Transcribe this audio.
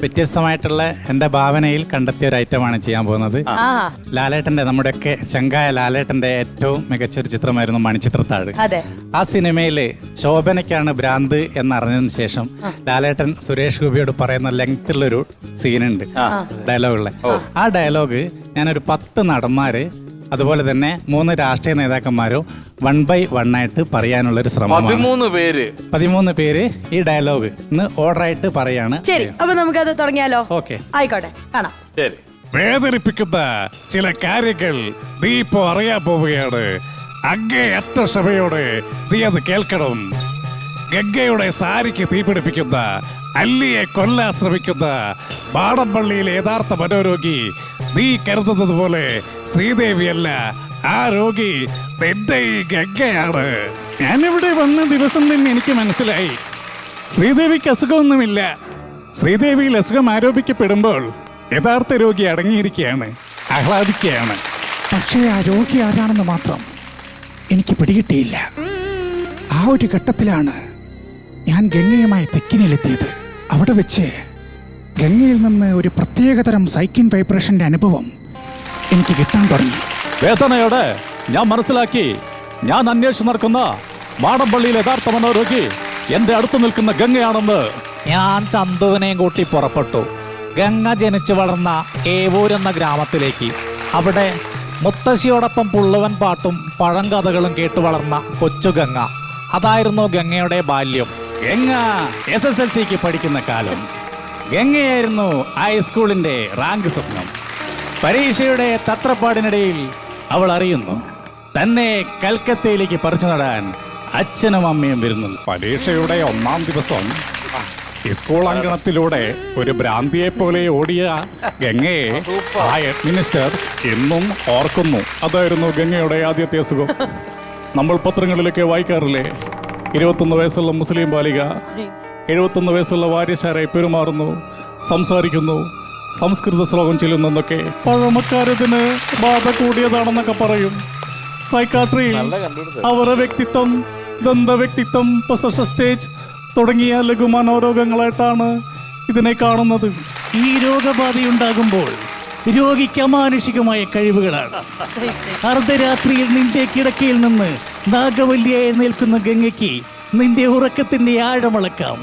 വ്യത്യസ്തമായിട്ടുള്ള എൻ്റെ ഭാവനയിൽ കണ്ടെത്തിയ ഒരു ഐറ്റമാണ് ചെയ്യാൻ പോകുന്നത്. ലാലേട്ടൻ്റെ നമ്മുടെയൊക്കെ ചങ്കായ ലാലേട്ടൻ്റെ ഏറ്റവും മികച്ചൊരു ചിത്രമായിരുന്നു മണിച്ചിത്രത്താഴ്. ആ സിനിമയിൽ ശോഭനയ്ക്കാണ് ഭ്രാന്ത് എന്നറിഞ്ഞതിന് ശേഷം ലാലേട്ടൻ സുരേഷ് ഗോപിയോട് പറയുന്ന ലെങ്ത്തുള്ളൊരു സീനുണ്ട് ഡയലോഗുള്ള. ആ ഡയലോഗ് ഞാനൊരു 10 നടന്മാര് അതുപോലെ തന്നെ 3 രാഷ്ട്രീയ നേതാക്കന്മാരോ 1 by 1 ആയിട്ട് പറയാനുള്ളൊരു ശ്രമമാണ്. 13 പേര് ഈ ഡയലോഗ് ഇന്ന് ഓർഡർ ആയിട്ട് പറയാണ്. ശരി, അപ്പൊ നമുക്കത് തുടങ്ങിയാലോ? ഓക്കെ, ആയിക്കോട്ടെ, കാണാം. വേദനിപ്പിക്കുന്ന ചില കാര്യങ്ങൾ നീ ഇപ്പോ അറിയാൻ പോവുകയാണ്. അങ്ങേയറ്റ ക്ഷമയോടെ നീ അത് കേൾക്കണം. ഗംഗയുടെ സാരിക്ക് തീപിടിപ്പിക്കുന്ന, അല്ലിയെ കൊല്ലാൻ ശ്രമിക്കുന്ന മാടമ്പള്ളിയിലെ യഥാർത്ഥ മനോരോഗി നീ കരുതുന്നത് പോലെ ശ്രീദേവിയല്ല. ആ രോഗി നിന്റെ ഈ ഗംഗയാണ്. ഞാനിവിടെ വന്ന ദിവസം തന്നെ എനിക്ക് മനസ്സിലായി ശ്രീദേവിക്ക് അസുഖമൊന്നുമില്ല. ശ്രീദേവിയിൽ അസുഖം ആരോപിക്കപ്പെടുമ്പോൾ യഥാർത്ഥ രോഗി അടങ്ങിയിരിക്കുകയാണ്, ആഹ്ലാദിക്കുകയാണ്. പക്ഷേ ആ രോഗി ആരാണെന്ന് മാത്രം എനിക്ക് പിടികിട്ടിയില്ല. ആ ഒരു ഘട്ടത്തിലാണ് ഞാൻ ഗംഗയുമായി തെക്കിനിലെത്തിയത്. അവിടെ വെച്ച് ഗംഗയിൽ നിന്ന് ഒരു പ്രത്യേകതരം സൈക്കിൻ വൈബ്രേഷന്റെ അനുഭവം എനിക്ക് കിട്ടാൻ തുടങ്ങി. വേദനയോടെ ഞാൻ മനസ്സിലാക്കി, ഞാൻ അന്വേഷിച്ച് നടക്കുന്ന മാടമ്പള്ളിയിലെ യഥാർത്ഥ മനോരോഗി എന്റെ അടുത്ത് നിൽക്കുന്ന ഗംഗയാണെന്ന്. ഞാൻ ചന്തുവിനെയും കൂട്ടി പുറപ്പെട്ടു. ഗംഗ ജനിച്ചു വളർന്ന ഏവൂർ എന്ന ഗ്രാമത്തിലേക്ക്. അവിടെ മുത്തശ്ശിയോടൊപ്പം പുള്ളുവൻ പാട്ടും പഴങ്കഥകളും കേട്ടു വളർന്ന കൊച്ചു ഗംഗ. അതായിരുന്നു ഗംഗയുടെ ബാല്യം. ഗംഗ SSLCക്ക് പഠിക്കുന്ന കാലം. ഗംഗയായിരുന്നു ഹൈസ്കൂളിന്റെ റാങ്ക് സ്വപ്നം. പരീക്ഷയുടെ തത്രപ്പാടിനിടയിൽ അവൾ അറിയുന്നു തന്നെ കൽക്കത്തയിലേക്ക് പറിച്ചു നടാൻ അച്ഛനും അമ്മയും വരുന്നു. പരീക്ഷയുടെ 1-ാം ദിവസം സ്കൂൾ അങ്കണത്തിലൂടെ ഒരു ഭ്രാന്തിയെ പോലെ ഓടിയ ഗംഗയെ ആ മിനിസ്റ്റർ എന്നും ഓർക്കുന്നു. അതായിരുന്നു ഗംഗയുടെ ആദ്യത്തെ അസുഖം. നമ്മൾ പത്രങ്ങളിലൊക്കെ വായിക്കാറില്ലേ, 21 വയസ്സുള്ള മുസ്ലിം ബാലിക 71 വയസ്സുള്ള വാര്യശാരായി പെരുമാറുന്നു, സംസാരിക്കുന്നു, സംസ്കൃത ശ്ലോകം ചൊല്ലുന്നൊക്കെ. പഴമക്കാരതിന് ബാധ കൂടിയതാണെന്നൊക്കെ പറയും. സൈക്കാട്രിയിൽ അവരുടെ വ്യക്തിത്വം, ദന്തവ്യക്തിത്വം, പൊസഷൻ സ്റ്റേജ് തുടങ്ങിയ ലഘുമനോരോഗങ്ങളായിട്ടാണ് ഇതിനെ കാണുന്നത്. ഈ രോഗബാധയുണ്ടാകുമ്പോൾ രോഗിക്ക് അമാനുഷികമായ കഴിവുകളാണ്. അർദ്ധരാത്രിയിൽ നിന്റെ കിടക്കയിൽ നിന്ന് നാഗവല്ലിയായി നിൽക്കുന്ന ഗംഗയ്ക്ക് നിന്റെ ഉറക്കത്തിന്റെ ആഴമളക്കാം.